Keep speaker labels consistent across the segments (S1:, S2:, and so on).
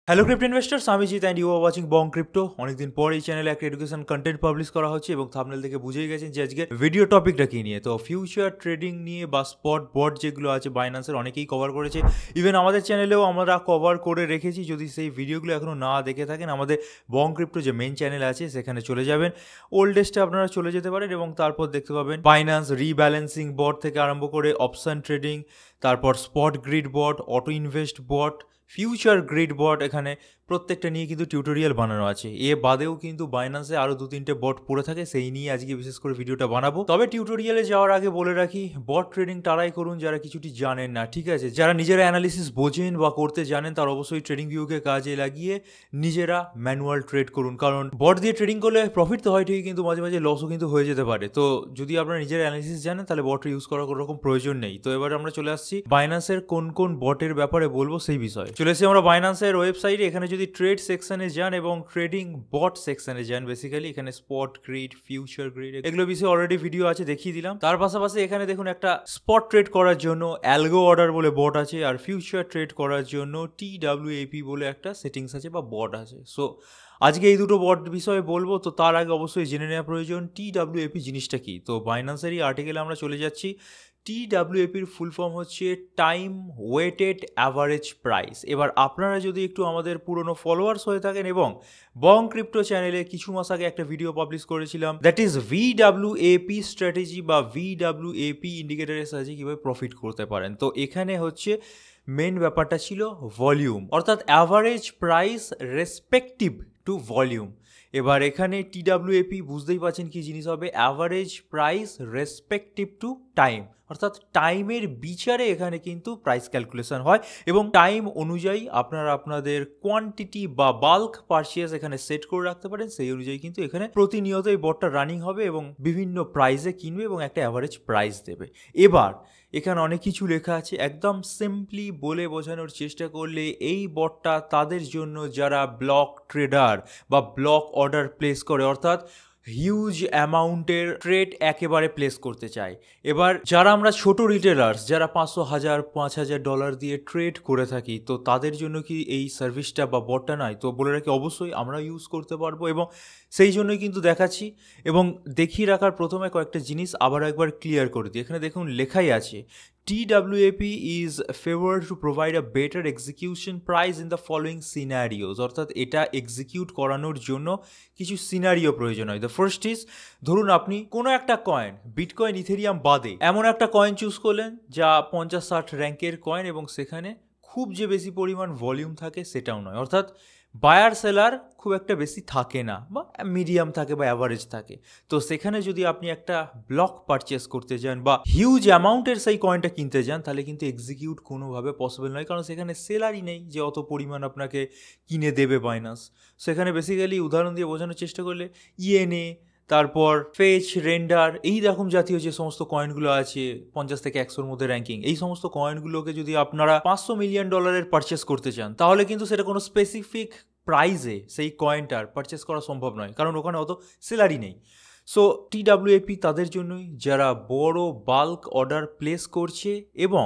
S1: Hello crypto investors, আমি Jeet and you are watching Bong crypto. অনেকদিন পর এই চ্যানেলে একটা এডুকেশন কন্টেন্ট পাবলিশ করা হচ্ছে এবং থাম্বনেল থেকে বুঝেই গেছেন যে আজকে ভিডিও টপিকটা কী নিয়ে। তো ফিউচার ট্রেডিং নিয়ে বা স্পট বট যেগুলো আছে বাইন্যান্সের, অনেকেই কভার করেছে। ইভেন আমাদের চ্যানেলেও আমরা কভার করে রেখেছি। যদি সেই ভিডিওগুলো এখনও না দেখে থাকেন, আমাদের বং ক্রিপ্টো যে মেন চ্যানেল আছে সেখানে চলে যাবেন, ওল্ডেস্টে আপনারা চলে যেতে পারেন এবং তারপর দেখতে পাবেন বাইন্যান্স রিব্যালেন্সিং বট থেকে আরম্ভ করে অপশন ট্রেডিং, তারপর স্পট গ্রিড বট, অটো ইনভেস্ট বট, ফিউচার গ্রিড বট, এখানে প্রত্যেকটা নিয়ে কিন্তু টিউটোরিয়াল বানানো আছে। এ বাদেও কিন্তু বাইন্যান্সে আরও 2-3টে বট পড়ে থাকে, সেই নিয়ে আজকে বিশেষ করে ভিডিওটা বানাবো। তবে টিউটোরিয়ালে যাওয়ার আগে বলে রাখি, বট ট্রেডিং তারাই করুন যারা কিছুটি জানেন না, ঠিক আছে? যারা নিজেরা অ্যানালিসিস বোঝেন বা করতে জানেন, তার অবশ্যই ট্রেডিং ভিউকে কাজে লাগিয়ে নিজেরা ম্যানুয়াল ট্রেড করুন। কারণ বট দিয়ে ট্রেডিং করলে প্রফিট তো হয় ঠিকই, কিন্তু মাঝে মাঝে লসও কিন্তু হয়ে যেতে পারে। তো যদি আপনারা নিজের অ্যানালিসিস জানেন, তাহলে বট ইউজ করার কোনো রকম প্রয়োজন নেই। তো এবার আমরা চলে আসছি বাইন্যান্সের কোন কোন বটের ব্যাপারে বলবো সেই বিষয়ে। চলে এসেছি আমরা বাইন্যান্সের ওয়েবসাইটে। এখানে যদি ট্রেড সেকশনে যান এবং ট্রেডিং বট সেকশনে যান, বেসিক্যালি এখানে স্পট গ্রিড, ফিউচার গ্রিড, এগুলো বিষয়ে অলরেডি ভিডিও আছে, দেখিয়ে দিলাম। তার পাশাপাশি এখানে দেখুন একটা স্পট ট্রেড করার জন্য অ্যালগো অর্ডার বলে বট আছে, আর ফিউচার ট্রেড করার জন্য TWAP বলে একটা সেটিংস আছে বা বট আছে। সো আজকে এই দুটো বট বিষয়ে বলবো। তো তার আগে অবশ্যই জেনে নেওয়া প্রয়োজন TWAP জিনিসটা কি। তো বাইন্যান্সেরই আর্টিকেলে আমরা চলে যাচ্ছি। TWAPর ফুল ফর্ম হচ্ছে টাইম ওয়েটেড অ্যাভারেজ প্রাইস। এবার আপনারা যদি একটু আমাদের পুরনো ফলোয়ার্স হয়ে থাকেন এবং বং ক্রিপ্টো চ্যানেলে কিছু মাস আগে একটা ভিডিও পাবলিশ করেছিলাম, দ্যাট ইজ VWAP স্ট্র্যাটেজি বা VWAP ইন্ডিকেটারের সাহায্যে কীভাবে প্রফিট করতে পারেন। তো এখানে হচ্ছে মেন ব্যাপারটা ছিল ভলিউম, অর্থাৎ average price respective to volume. এবার এখানে TWAP বুঝতেই পারছেন কি জিনিস হবে, average price respective to time, অর্থাৎ টাইমের বিচারে এখানে কিন্তু প্রাইস ক্যালকুলেশন হয় এবং টাইম অনুযায়ী আপনারা আপনাদের কোয়ান্টিটি বা বাল্ক পারচেজ এখানে সেট করে রাখতে পারেন। সেই অনুযায়ী কিন্তু এখানে প্রতিনিয়ত এই বটটা রানিং হবে এবং বিভিন্ন প্রাইসে কিনবে এবং একটা অ্যাভারেজ প্রাইস দেবে। এবার এখানে অনেক কিছু লেখা আছে, একদম সিম্পলি বলে বোঝানোর চেষ্টা করলে এই বটটা তাদের জন্য যারা ব্লক ট্রেডার বা ব্লক অর্ডার প্লেস করে, অর্থাৎ হিউজ অ্যামাউন্টের ট্রেড একেবারে প্লেস করতে চায়। এবার যারা আমরা ছোট রিটেলার্স, যারা 500, 1000, $5000 দিয়ে ট্রেড করে থাকি, তো তাদের জন্য কি এই সার্ভিসটা বা বটটা নয়? তো বলে রাখি, অবশ্যই আমরা ইউজ করতে পারবো এবং সেই জন্যই কিন্তু দেখাচ্ছি। এবং দেখিয়ে রাখার প্রথমে কয়েকটা জিনিস আবার একবার ক্লিয়ার করে দিই। এখানে দেখুন লেখাই আছে, TWAP is favored to provide a better execution price in the following scenarios, অর্থাৎ এটা এক্সিকিউট করানোর জন্য কিছু সিনারিও প্রয়োজন হয়। দ্য ফার্স্ট ইজ, ধরুন আপনি কোনো একটা কয়েন, বিটকয়েন, ইথেরিয়াম বাদে এমন একটা কয়েন চুজ করলেন যা 50-60 র্যাঙ্কের কয়েন এবং সেখানে খুব যে বেশি পরিমাণ ভলিউম থাকে সেটাও নয়, অর্থাৎ বায়ার সেলার খুব একটা বেশি থাকে না বা মিডিয়াম থাকে বা অ্যাভারেজ থাকে। তো সেখানে যদি আপনি একটা ব্লক পারচেস করতে যান বা হিউজ অ্যামাউন্টের সেই কয়েনটা কিনতে যান, তাহলে কিন্তু এক্সিকিউট কোনোভাবে পসিবল নয়, কারণ সেখানে সেলারই নেই যে অত পরিমাণ আপনাকে কিনে দেবে বাইন্যান্স। সেখানে বেসিক্যালি উদাহরণ দিয়ে বোঝানোর চেষ্টা করলে ENA, তারপর ফেচ, রেন্ডার, এই রকম জাতীয় যে সমস্ত কয়েনগুলো আছে 50 থেকে 100-র মধ্যে র্যাঙ্কিং, এই সমস্ত কয়েনগুলোকে যদি আপনারা $500 মিলিয়ন পারচেস করতে চান, তাহলে কিন্তু সেটা কোনো স্পেসিফিক প্রাইসে সেই কয়েনটার পারচেস করা সম্ভব নয়, কারণ ওখানে অত সেলারই নেই। সো TWAP তাদের জন্যই যারা বড় বাল্ক অর্ডার প্লেস করছে এবং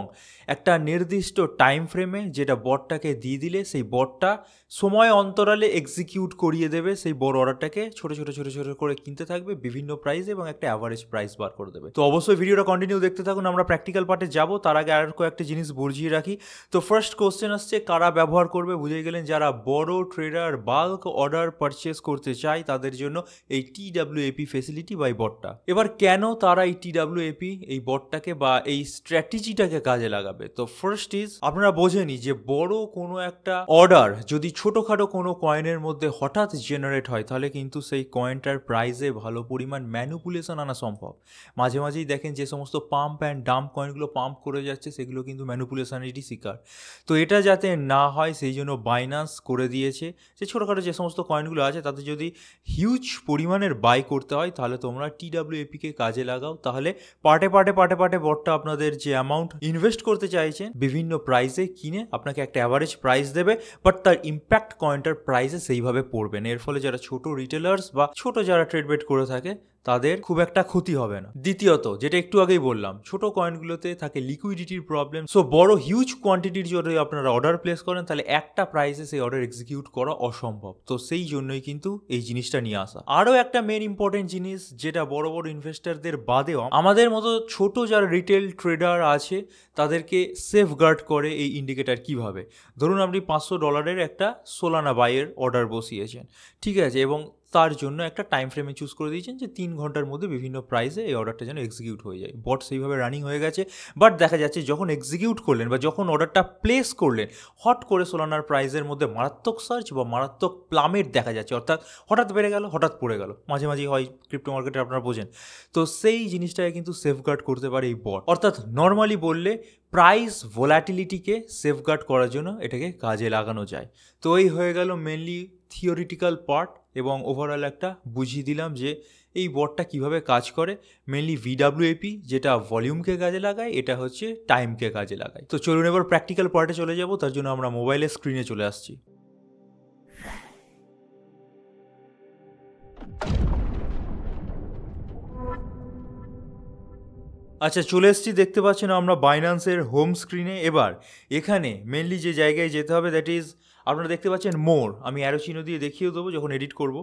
S1: একটা নির্দিষ্ট টাইম ফ্রেমে যেটা বটটাকে দিয়ে দিলে সেই বটটা সময় অন্তরালে এক্সিকিউট করিয়ে দেবে সেই বড় অর্ডারটাকে, ছোটো ছোটো ছোটো ছোটো করে কিনতে থাকবে বিভিন্ন প্রাইসে এবং একটা অ্যাভারেজ প্রাইস বার করে দেবে। তো অবশ্যই ভিডিওটা কন্টিনিউ দেখতে থাকুন, আমরা প্র্যাকটিক্যাল পার্টে যাবো। তার আগে আর কয়েকটা জিনিস বুঝিয়ে রাখি। তো ফার্স্ট কোশ্চেন আসছে, কারা ব্যবহার করবে? বুঝে গেলেন, যারা বড় ট্রেডার বাল্ক অর্ডার পারচেস করতে চায় তাদের জন্য এই TWAP ফেসিলিটি বা এই বটটা। এবার কেন তারা এই TWAP এই বটটাকে বা এই স্ট্র্যাটেজিটাকে কাজে লাগাবে? তো ফার্স্ট ইজ, আপনারা বোঝেনি যে বড় কোনো একটা অর্ডার যদি ছোটোখাটো কোনো কয়েনের মধ্যে হঠাৎ জেনারেট হয়, তাহলে কিন্তু সেই কয়েনটার প্রাইসে ভালো পরিমাণ ম্যানিপুলেশন আনা সম্ভব। মাঝে মাঝেই দেখেন যে সমস্ত পাম্প অ্যান্ড ডাম্প কয়েনগুলো পাম্প করে যাচ্ছে, সেগুলো কিন্তু ম্যানিপুলেশনেরই শিকার। তো এটা যাতে না হয় সেই জন্য বাইন্যান্স করে দিয়েছে যে ছোটোখাটো যে সমস্ত কয়েনগুলো আছে তাতে যদি হিউজ পরিমাণের বাই করতে হয়, তাহলে তোমরা TWAPকে কাজে লাগাও। তাহলে পার্টে পার্টে পার্টে পার্টে বটটা আপনাদের যে অ্যামাউন্ট ইনভেস্ট করতে চাইছেন বিভিন্ন প্রাইসে কিনে আপনাকে একটা অ্যাভারেজ প্রাইস দেবে, বাট তার ইম্প্যাক্ট কয়েনটার প্রাইসে সেইভাবে পড়বে না। এর ফলে যারা ছোট রিটেলার্স বা ছোট যারা ট্রেড বেট করে থাকে তাদের খুব একটা ক্ষতি হবে না। দ্বিতীয়ত, যেটা একটু আগেই বললাম, ছোট কয়েনগুলোতে থাকে লিকুইডিটির প্রবলেম। সো বড় হিউজ কোয়ান্টিটির যদি আপনারা অর্ডার প্লেস করেন তাহলে একটা প্রাইসে সেই অর্ডার এক্সিকিউট করা অসম্ভব। তো সেই জন্যই কিন্তু এই জিনিসটা নিয়ে আসা। আরও একটা মেন ইম্পর্টেন্ট জিনিস, যেটা বড় বড় ইনভেস্টারদের বাদেও আমাদের মতো ছোট যারা রিটেল ট্রেডার আছে তাদেরকে সেফগার্ড করে এই ইন্ডিকেটার কিভাবে। ধরুন আপনি $500 একটা সোলানা বাইয়ের অর্ডার বসিয়েছেন, ঠিক আছে, এবং তার জন্য একটা টাইম ফ্রেমে চুজ করে দিয়েছেন যে 3 ঘন্টার মধ্যে বিভিন্ন প্রাইসে এই অর্ডারটা যেন এক্সিকিউট হয়ে যায়। বট সেইভাবে রানিং হয়ে গেছে, বাট দেখা যাচ্ছে যখন এক্সিকিউট করলেন বা যখন অর্ডারটা প্লেস করলেন, হট করে সোলানার প্রাইসের মধ্যে মারাত্মক সার্চ বা মারাত্মক প্লামেট দেখা যাচ্ছে, অর্থাৎ হঠাৎ বেড়ে গেল, হঠাৎ পড়ে গেল, মাঝে মাঝে হয় ক্রিপ্টো মার্কেটে, আপনারা বোঝেন। তো সেই জিনিসটাকে কিন্তু সেফগার্ড করতে পারে এই বট। অর্থাৎ নর্মালি বললে প্রাইস ভোলাটিলিটিকে সেফগার্ড করার জন্য এটাকে কাজে লাগানো যায়। তো এই হয়ে গেল মেনলি থিওরিটিক্যাল পার্ট, এবং ওভারঅল একটা বুঝিয়ে দিলাম যে এই বটটা কিভাবে কাজ করে। মেনলি VWAP যেটা ভলিউমকে কাজে লাগায়, এটা হচ্ছে টাইমকে কাজে লাগায়। তো চলুন এবার প্র্যাকটিক্যাল পার্টে চলে যাব। তার জন্য আমরা মোবাইলের স্ক্রিনে চলে আসছি। আচ্ছা, চলে এসেছি, দেখতে পাচ্ছেন আমরা বাইন্যান্সের হোম স্ক্রিনে। এবার এখানে মেনলি যে জায়গায় যেতে হবে, দ্যাট ইজ আপনারা দেখতে পাচ্ছেন মোর। আমি অ্যারো চিহ্ন দিয়ে দেখিয়ে দেবো যখন এডিট করব।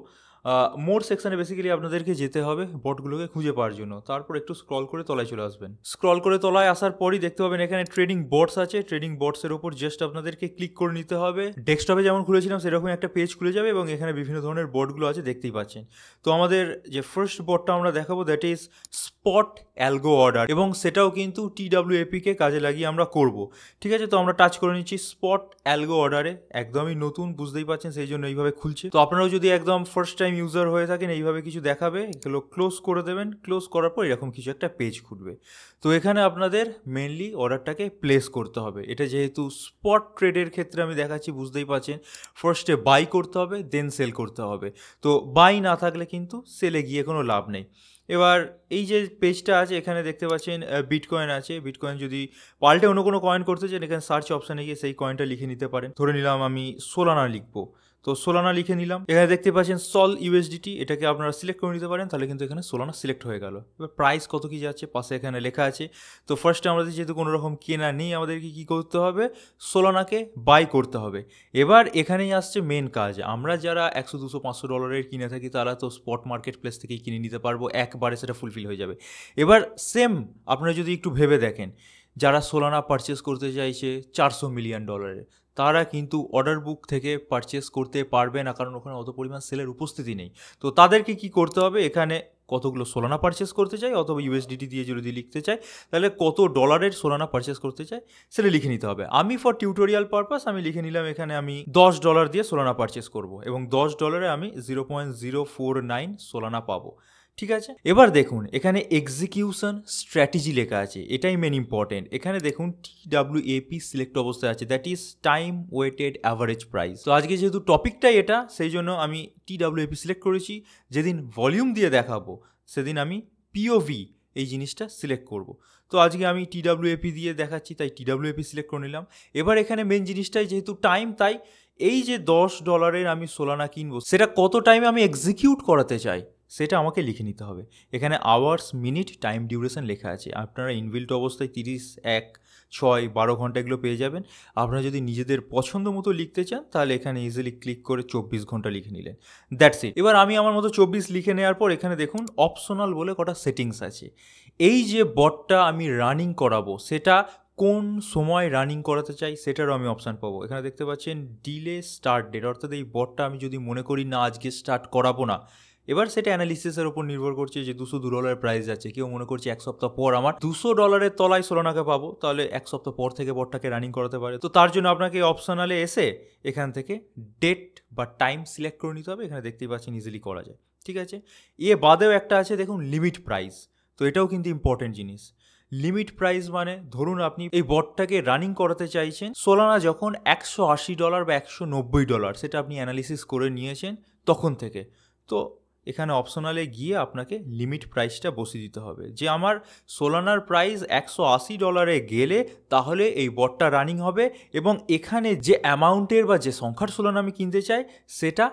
S1: মোর সেকশানে বেসিক্যালি আপনাদেরকে যেতে হবে বটগুলোকে খুঁজে পাওয়ার জন্য। তারপর একটু স্ক্রল করে তলায় চলে আসবেন। স্ক্রল করে তলায় আসার পরই দেখতে পাবেন এখানে ট্রেডিং বটস আছে। ট্রেডিং বটসের ওপর জাস্ট আপনাদেরকে ক্লিক করে নিতে হবে। ডেস্কটপে যেমন খুলেছিলাম সেরকম একটা পেজ খুলে যাবে এবং এখানে বিভিন্ন ধরনের বটগুলো আছে, দেখতেই পাচ্ছেন। তো আমাদের যে ফার্স্ট বটটা আমরা দেখাবো, that is spot algo order, এবং সেটাও কিন্তু TWAP-কে কাজে লাগিয়ে আমরা করব। ঠিক আছে, তো আমরা টাচ করে নিচ্ছি স্পট অ্যালগো অর্ডারে। একদমই নতুন, বুঝতেই পারছেন, সেই জন্য এইভাবে খুলছে। তো আপনারাও যদি একদম ফার্স্ট টাইম ইউজার হয়ে থাকেন, এইভাবে কিছু দেখাবে, এগুলো ক্লোজ করে দেবেন। ক্লোজ করার পর এরকম কিছু একটা পেজ খুলবে। তো এখানে আপনাদের মেনলি অর্ডারটাকে প্লেস করতে হবে। এটা যেহেতু স্পট ট্রেডের ক্ষেত্রে আমি দেখাচ্ছি, বুঝতেই পারছেন, ফার্স্টে বাই করতে হবে, দেন সেল করতে হবে। তো বাই না থাকলে কিন্তু সেলে গিয়ে কোনো লাভ নেই। এবার এই যে পেজটা আছে, এখানে দেখতে পাচ্ছেন বিটকয়েন আছে। বিটকয়েন যদি পাল্টে অন্য কোনো কয়েন করতে চান, এখানে সার্চ অপশানে গিয়ে সেই কয়েনটা লিখে নিতে পারেন। ধরে নিলাম আমি সোলানা লিখবো, তো সোলানা লিখে নিলাম। এখানে দেখতে পাচ্ছেন সল USDT, এটাকে আপনারা সিলেক্ট করে নিতে পারেন, তাহলে কিন্তু এখানে সোলানা সিলেক্ট হয়ে গেল। এবার প্রাইস কত কি যাচ্ছে পাশে এখানে লেখা আছে। তো ফার্স্টে আমাদের যেহেতু কোনো রকম কেনা নেই, আমাদেরকে কী করতে হবে, সোলানাকে বাই করতে হবে। এবার এখানেই আসছে মেন কাজ। আমরা যারা $100, $200, $500 কিনে থাকি, তারা তো স্পট মার্কেট প্লেস থেকেই কিনে নিতে পারবো, একবারে সেটা ফুলফিল হয়ে যাবে। এবার সেম আপনারা যদি একটু ভেবে দেখেন, যারা সোলানা পারচেস করতে চাইছে $400 মিলিয়ন, তারা কিন্তু অর্ডার বুক থেকে পারচেস করতে পারবে না, কারণ ওখানে অত পরিমাণ সেলের উপস্থিতি নেই। তো তাদেরকে কি করতে হবে, এখানে কতগুলো সোলানা পারচেস করতে চাই অথবা USDT দিয়ে যদি লিখতে চাই, তাহলে কত ডলারের সোলানা পারচেস করতে চাই সেটা লিখে নিতে হবে। আমি ফর টিউটোরিয়াল পারপাস আমি লিখে নিলাম, এখানে আমি $10 দিয়ে সোলানা পারচেস করব, এবং $10 আমি 0.049 সোলানা পাবো। ঠিক আছে, এবার দেখুন এখানে এক্সিকিউশন স্ট্র্যাটেজি লেখা আছে, এটাই মেন ইম্পর্টেন্ট। এখানে দেখুন TWAP সিলেক্ট অবস্থায় আছে, that is time weighted average price. তো আজকে যেহেতু টপিকটাই এটা, সেই জন্য আমি TWAP সিলেক্ট করেছি। যেদিন ভলিউম দিয়ে দেখাবো সেদিন আমি POV এই জিনিসটা সিলেক্ট করব। তো আজকে আমি TWAP দিয়ে দেখাচ্ছি, তাই TWAP সিলেক্ট করে নিলাম। এবার এখানে মেন জিনিসটাই যেহেতু টাইম, তাই এই যে $10 আমি সোলানা কিনবো, সেটা কত টাইমে আমি এক্সিকিউট করাতে চাই সেটা আমাকে লিখে নিতে হবে। এখানে আওয়ার্স, মিনিট, টাইম ডিউরেশন লেখা আছে। আপনারা ইনবিল্ট অবস্থায় 30, 1, 6, 12 ঘন্টা এগুলো পেয়ে যাবেন। আপনারা যদি নিজেদের পছন্দ মতো লিখতে চান, তাহলে এখানে ইজিলি ক্লিক করে 24 ঘন্টা লিখে নিলেন, দ্যাটস ইট। এবার আমি আমার মতো 24 লিখে নেওয়ার পর এখানে দেখুন অপশনাল বলে কটা সেটিংস আছে। এই যে বটটা আমি রানিং করাবো, সেটা কোন সময় রানিং করাতে চাই সেটারও আমি অপশান পাবো। এখানে দেখতে পাচ্ছেন ডিলে স্টার্ট ডেট, অর্থাৎ এই বটটা আমি যদি মনে করি না আজকে স্টার্ট করাবো না, এবার সেটা অ্যানালিসিসের উপর নির্ভর করছে যে $200 প্রাইস যাচ্ছে, কেউ মনে করছে 1 সপ্তাহ পর আমার $200 তলায় সোলানাকে পাবো, তাহলে 1 সপ্তাহ পর থেকে বটটাকে রানিং করাতে পারে। তো তার জন্য আপনাকে অপশনালে এসে এখান থেকে ডেট বা টাইম সিলেক্ট করে নিতে হবে। এখানে দেখতেই পাচ্ছেন ইজিলি করা যায়। ঠিক আছে, এ বাদেও একটা আছে দেখুন লিমিট প্রাইস। তো এটাও কিন্তু ইম্পর্টেন্ট জিনিস। লিমিট প্রাইস মানে ধরুন আপনি এই বটটাকে রানিং করাতে চাইছেন সোলানা যখন $180 বা $190, সেটা আপনি অ্যানালিসিস করে নিয়েছেন তখন থেকে। তো এখানে অপশনালে গিয়ে আপনাকে লিমিট প্রাইসটা বসিয়ে দিতে হবে, যে আমার সোলানার প্রাইস $180 গেলে তাহলে এই বটটা রানিং হবে, এবং এখানে যে অ্যামাউন্টের বা যে সংখ্যার সোলানা আমি কিনতে চাই সেটা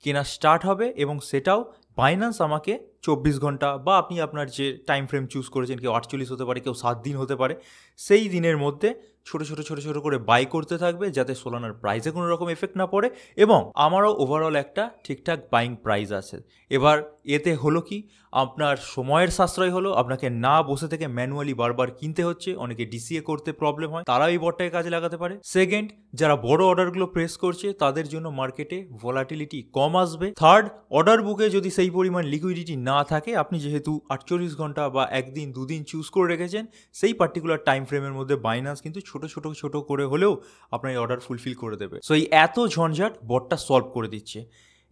S1: কেনা স্টার্ট হবে, এবং সেটাও বাইন্যান্স আমাকে 24 ঘন্টা বা আপনি আপনার যে টাইম ফ্রেম চুজ করেছেন, কেউ 48 হতে পারে, কেউ 7 দিন হতে পারে, সেই দিনের মধ্যে ছোটো ছোটো করে বাই করতে থাকবে যাতে সোলানার প্রাইসে কোনো রকম এফেক্ট না পড়ে এবং আমারও ওভারঅল একটা ঠিকঠাক বাইং প্রাইস আছে। এবার এতে হলো কি, আপনার সময়ের সাশ্রয় হলো, আপনাকে না বসে থেকে ম্যানুয়ালি বারবার কিনতে হচ্ছে, অনেকে ডিসিএ করতে প্রবলেম হয়, তারাও এই বটটাকে কাজে লাগাতে পারে। সেকেন্ড, যারা বড় অর্ডারগুলো প্রেস করছে তাদের জন্য মার্কেটে ভোলাটিলিটি কম আসবে। থার্ড, অর্ডার বুকে যদি সেই পরিমাণ লিকুইডিটি না থাকে, আপনি যেহেতু 48 ঘন্টা বা একদিন দুদিন চুজ করে রেখেছেন, সেই পার্টিকুলার টাইম ফ্রেমের মধ্যে বাইন্যান্স কিন্তু ছোট করে হলেও আপনার এই অর্ডার ফুলফিল করে দেবে। সো এই এত ঝঞ্ঝাট বটটা সলভ করে দিচ্ছে।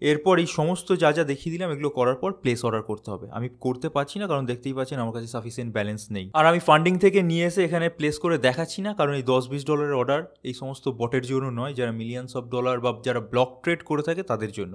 S1: এরপর এই সমস্ত যা দেখিয়ে দিলাম, এগুলো করার পর প্লেস অর্ডার করতে হবে। আমি করতে পারছি না কারণ দেখতেই পাচ্ছেন আমার কাছে সাফিসিয়েন্ট ব্যালেন্স নেই, আর আমি ফান্ডিং থেকে নিয়ে এসে এখানে প্লেস করে দেখাচ্ছি না কারণ এই $10-20 অর্ডার এই সমস্ত বটের জন্য নয়, যারা মিলিয়নস অফ ডলার বা যারা ব্লক ট্রেড করে থাকে তাদের জন্য।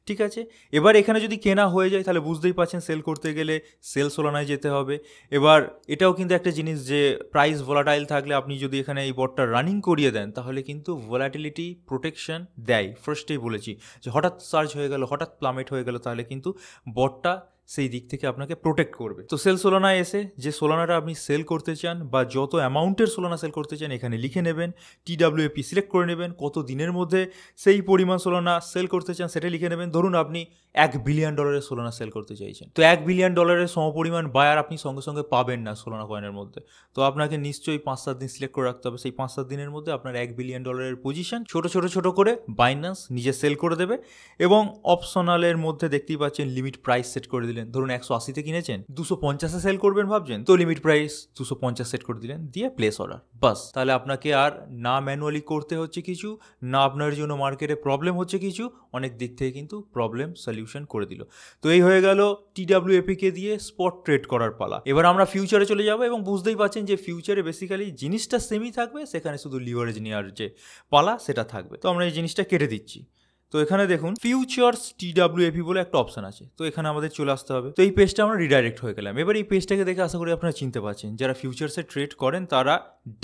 S1: ঠিক আছে, এবার এখানে যদি কেনা হয়ে যায় তাহলে বুঝতেই পারছেন সেল করতে গেলে সেল সোলানায় যেতে হবে। এবার এটাও কিন্তু একটা জিনিস যে প্রাইস ভোলাটাইল থাকলে আপনি যদি এখানে এই বটটা রানিং করিয়ে দেন তাহলে কিন্তু ভোলাটিলিটি প্রোটেকশন দেয়। ফার্স্টেই বলেছি যে হঠাৎ সার্চ হয়ে গেল, হঠাৎ প্লামেট হয়ে গেল, তাহলে কিন্তু বটটা সেই দিক থেকে আপনাকে প্রোটেক্ট করবে। তো সেল সোলানায় এসে যে সোলানাটা আপনি সেল করতে চান বা যত অ্যামাউন্টের সোলানা সেল করতে চান এখানে লিখে নেবেন, TWAP সিলেক্ট করে নেবেন, কত দিনের মধ্যে সেই পরিমাণ সোলানা সেল করতে চান সেটা লিখে নেবেন। ধরুন আপনি $1 বিলিয়ন সোলানা সেল করতে চাইছেন, তো $1 বিলিয়ন সমপরিমাণ বায়ার আপনি সঙ্গে সঙ্গে পাবেন না সোলানা কয়েনের মধ্যে, তো আপনাকে নিশ্চয়ই 5-7 দিন সিলেক্ট করে রাখতে হবে। সেই 5-7 দিনের মধ্যে আপনার $1 বিলিয়ন পজিশন ছোট করে বাইন্যান্স নিজে সেল করে দেবে এবং অপশনালের মধ্যে দেখতেই পাচ্ছেন লিমিট প্রাইস সেট করে দিলেন। ধরুন 180-তে কিনেছেন, 250-এ সেল করবেন ভাবছেন, তো লিমিট প্রাইস 250 সেট করে দিলেন, দিয়ে প্লেস অর্ডার, বাস। তাহলে আপনাকে আর না ম্যানুয়ালি করতে হচ্ছে কিছু, না আপনার জন্য মার্কেটে প্রবলেম হচ্ছে কিছু, অনেক দিক থেকে কিন্তু প্রবলেম সলিউশন করে দিল। তো এই হয়ে গেল TWAP কে দিয়ে স্পট ট্রেড করার পালা। এবার আমরা ফিউচারে চলে যাব এবং বুঝতেই পারছেন যে ফিউচারে বেসিক্যালি জিনিসটা সেমই থাকবে, সেখানে শুধু লিভারেজ নেওয়ার যে পালা সেটা থাকবে। তো আমরা এই জিনিসটা কেটে দিচ্ছি। তো এখানে দেখুন ফিউচার্স TWAP বলে একটা অপশন আছে, তো এখানে আমাদের চলে আসতে হবে। তো এই পেজটা আমরা রিডাইরেক্ট হয়ে গেলাম। এবার এই পেজটাকে দেখে আশা করি আপনারা চিনতে পারছেন, যারা ফিউচার্সে ট্রেড করেন তারা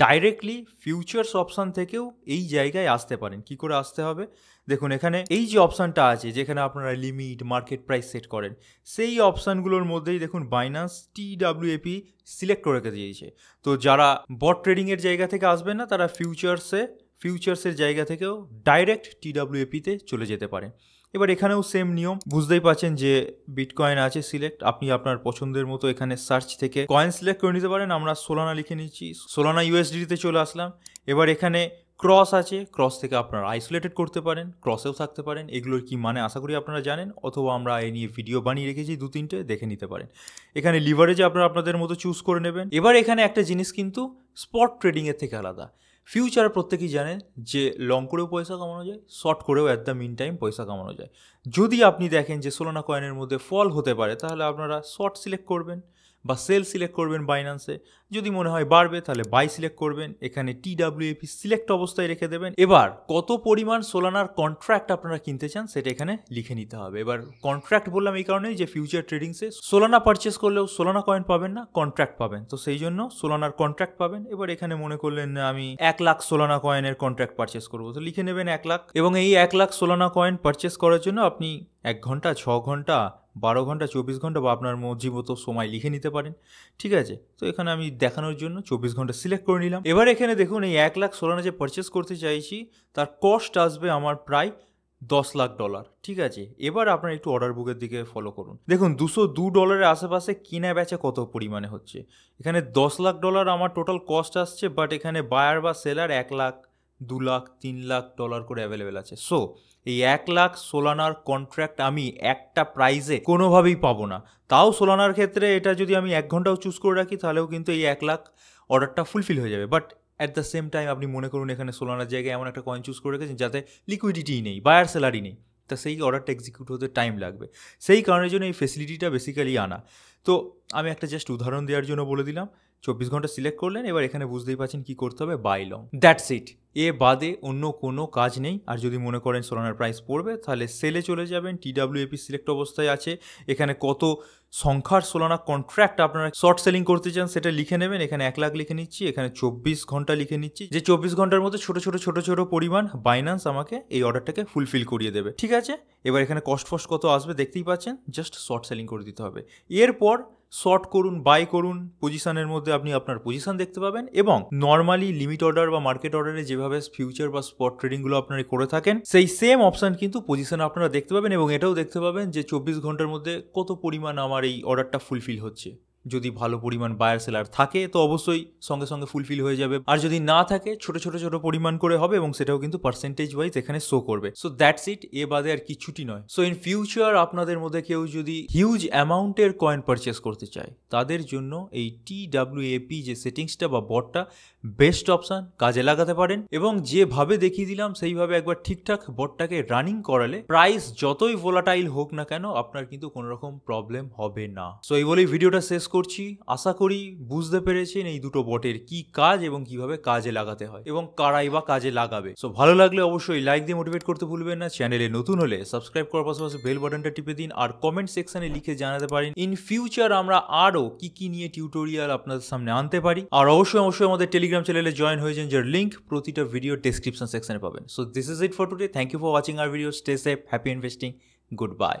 S1: ডাইরেক্টলি ফিউচার্স অপশান থেকেও এই জায়গায় আসতে পারেন। কি করে আসতে হবে দেখুন, এখানে এই যে অপশানটা আছে যেখানে আপনারা লিমিট মার্কেট প্রাইস সেট করেন, সেই অপশানগুলোর মধ্যেই দেখুন বাইন্যান্স TWAP সিলেক্ট করে রেখে দিয়েছে। তো যারা বট ট্রেডিংয়ের জায়গা থেকে আসবেন না তারা ফিউচার্সের জায়গা থেকেও ডাইরেক্ট TWAP-তে চলে যেতে পারে। এবার এখানেও সেম নিয়ম, বুঝতেই পারছেন যে বিটকয়েন আছে সিলেক্ট, আপনি আপনার পছন্দের মতো এখানে সার্চ থেকে কয়েন সিলেক্ট করে নিতে পারেন। আমরা সোলানা লিখে নিচ্ছি, সোলানা USDT-তে চলে আসলাম। এবার এখানে ক্রস আছে, ক্রস থেকে আপনারা আইসোলেটেড করতে পারেন, ক্রসেও থাকতে পারেন। এগুলোর কি মানে আশা করি আপনারা জানেন, অথবা আমরা এই নিয়ে ভিডিও বানিয়ে রেখেছি 2-3টে, দেখে নিতে পারেন। এখানে লিভারেজে আপনারা আপনাদের মতো চুজ করে নেবেন। এবার এখানে একটা জিনিস কিন্তু স্পট ট্রেডিংয়ের থেকে আলাদা। ফিউচার প্রত্যেকেই জানেন যে লং করেও পয়সা কামানো যায়, শর্ট করেও অ্যাট দ্য মিন টাইম পয়সা কামানো যায়। যদি আপনি দেখেন যে সোলানা কয়েনের মধ্যে ফল হতে পারে তাহলে আপনারা শর্ট সিলেক্ট করবেন বা সেল সিলেক্ট করবেন বাইন্যান্সে। যদি মনে হয় বাড়বে তাহলে বাই সিলেক্ট করবেন, এখানে TWAP সিলেক্ট অবস্থায় রেখে দেবেন। এবার কত পরিমাণ সোলানার কন্ট্রাক্ট আপনারা কিনতে চান সেটা এখানে লিখে নিতে হবে। এবার কন্ট্রাক্ট বললাম এই কারণেই যে ফিউচার ট্রেডিংসে সোলানা পারচেস করলেও সোলানা কয়েন পাবেন না, কন্ট্রাক্ট পাবেন, তো সেই জন্য সোলানার কন্ট্রাক্ট পাবেন। এবার এখানে মনে করলেন আমি 1 লাখ সোলানা কয়েনের কন্ট্রাক্ট পারচেস করবো, তো লিখে নেবেন 1 লাখ, এবং এই 1 লাখ সোলানা কয়েন পারচেস করার জন্য আপনি 1 ঘন্টা, 6 ঘন্টা, 12 ঘন্টা, 24 ঘন্টা বা আপনার মর্জি মতো সময় লিখে নিতে পারেন। ঠিক আছে, তো এখানে আমি দেখানোর জন্য 24 ঘন্টা সিলেক্ট করে নিলাম। এবার এখানে দেখুন এই 1 লাখ সোলানা যে পারচেস করতে চাইছি তার কস্ট আসবে আমার প্রায় $10 লাখ। ঠিক আছে, এবার আপনার একটু অর্ডার বুকের দিকে ফলো করুন। দেখুন $202 আশেপাশে কিনা বেচা কত পরিমাণে হচ্ছে। এখানে $10 লাখ আমার টোটাল কস্ট আসছে, বাট এখানে বায়ার বা সেলার 1 লাখ, 2 লাখ, 3 লাখ ডলার করে অ্যাভেলেবেল আছে। সো এই 1 লাখ সোলানার কন্ট্রাক্ট আমি একটা প্রাইজে কোনোভাবেই পাবো না। তাও সোলানার ক্ষেত্রে এটা যদি আমি 1 ঘন্টাও চুজ করে রাখি তাহলেও কিন্তু এই 1 লাখ অর্ডারটা ফুলফিল হয়ে যাবে। But at the same time আপনি মনে করুন এখানে সোলানার জায়গায় এমন একটা কয়েন চুজ করে রেখেছেন যাতে লিকুইডিটিই নেই, বায়ার সেলারই নেই, তা সেই অর্ডারটা এক্সিকিউট হতে টাইম লাগবে। সেই কারণের জন্য এই ফেসিলিটিটা বেসিক্যালি আনা। তো আমি একটা জাস্ট উদাহরণ দেওয়ার জন্য বলে দিলাম। 24 ঘন্টা সিলেক্ট করলেন, এবার এখানে বুঝতেই পারছেন কি করতে হবে, বাই লং, দ্যাটস ইট। এ বাদে অন্য কোনো কাজ নেই। আর যদি মনে করেন সোলানার প্রাইস পড়বে তাহলে সেলে চলে যাবেন, TWAP সিলেক্ট অবস্থায় আছে, এখানে কত সংখ্যার সোলানা কন্ট্রাক্ট আপনারা শর্ট সেলিং করতে চান সেটা লিখে নেবেন। এখানে 1 লাখ লিখে নিচ্ছি, এখানে 24 ঘন্টা লিখে নিচ্ছি, যে 24 ঘন্টার মধ্যে ছোট ছোট পরিমাণ বাইন্যান্স আমাকে এই অর্ডারটাকে ফুলফিল করিয়ে দেবে। ঠিক আছে, এবার এখানে কস্ট ফস্ট কত আসবে দেখতেই পাচ্ছেন, জাস্ট শর্ট সেলিং করে দিতে হবে। এরপর শর্ট করুন, বাই করুন, পজিশনের মধ্যে আপনি আপনার পজিশন দেখতে পাবেন, এবং নর্মালি লিমিট অর্ডার বা মার্কেট অর্ডারে যেভাবে ফিউচার বা স্পট ট্রেডিংগুলো আপনারা করে থাকেন সেই সেম অপশন কিন্তু পজিশনে আপনারা দেখতে পাবেন, এবং এটাও দেখতে পাবেন যে 24 ঘন্টার মধ্যে কত পরিমাণ আমার এই অর্ডারটা ফুলফিল হচ্ছে। যদি ভালো পরিমাণ বায়ার সেলার থাকে তো অবশ্যই সঙ্গে সঙ্গে ফুলফিল হয়ে যাবে, আর যদি না থাকে ছোট ছোট পরিমাণ করে হবে, এবং সেটাও কিন্তু পার্সেন্টেজ ওয়াইজ এখানে শো করবে। সো দ্যাটস ইট, এ বাদে আর কিছুটি নয়। সো ইন ফিউচার আপনাদের মধ্যে কেউ যদি হিউজ অ্যামাউন্টের কয়েন পারচেস করতে চায় তাদের জন্য এই TWAP যে সেটিংসটা বা বটটা বেস্ট অপশন, কাজে লাগাতে পারেন। এবং যেভাবে দেখিয়ে দিলাম সেইভাবে একবার ঠিকঠাক বটটাকে রানিং করালে প্রাইস যতই ভোলাটাইল হোক না কেন আপনার কিন্তু কোনো রকম প্রবলেম হবে না। সো এই বলেই ভিডিওটা শেষ করছি। আশা করি বুঝতে পেরেছেন এই দুটো বটের কি কাজ এবং কিভাবে কাজে লাগাতে হয় এবং কারাই বা কাজে লাগাবে। সো ভালো লাগলে অবশ্যই লাইক দিয়ে মোটিভেট করতে ভুলবেন না। চ্যানেলে নতুন হলে সাবস্ক্রাইব করার পাশাপাশি বেল বাটনটা টিপে দিন, আর কমেন্ট সেকশনে লিখে জানাতে পারেন ইন ফিউচার আমরা আরও কি নিয়ে টিউটোরিয়াল আপনাদের সামনে আনতে পারি। আর অবশ্যই আমাদের টেলিগ্রাম চ্যানেলে জয়েন হয়ে যান, যার লিঙ্ক প্রতিটা ভিডিও ডেসক্রিপশন সেকশনে পাবেন। So this is it for today. Thank you for watching our video. Stay safe, happy investing, good bye.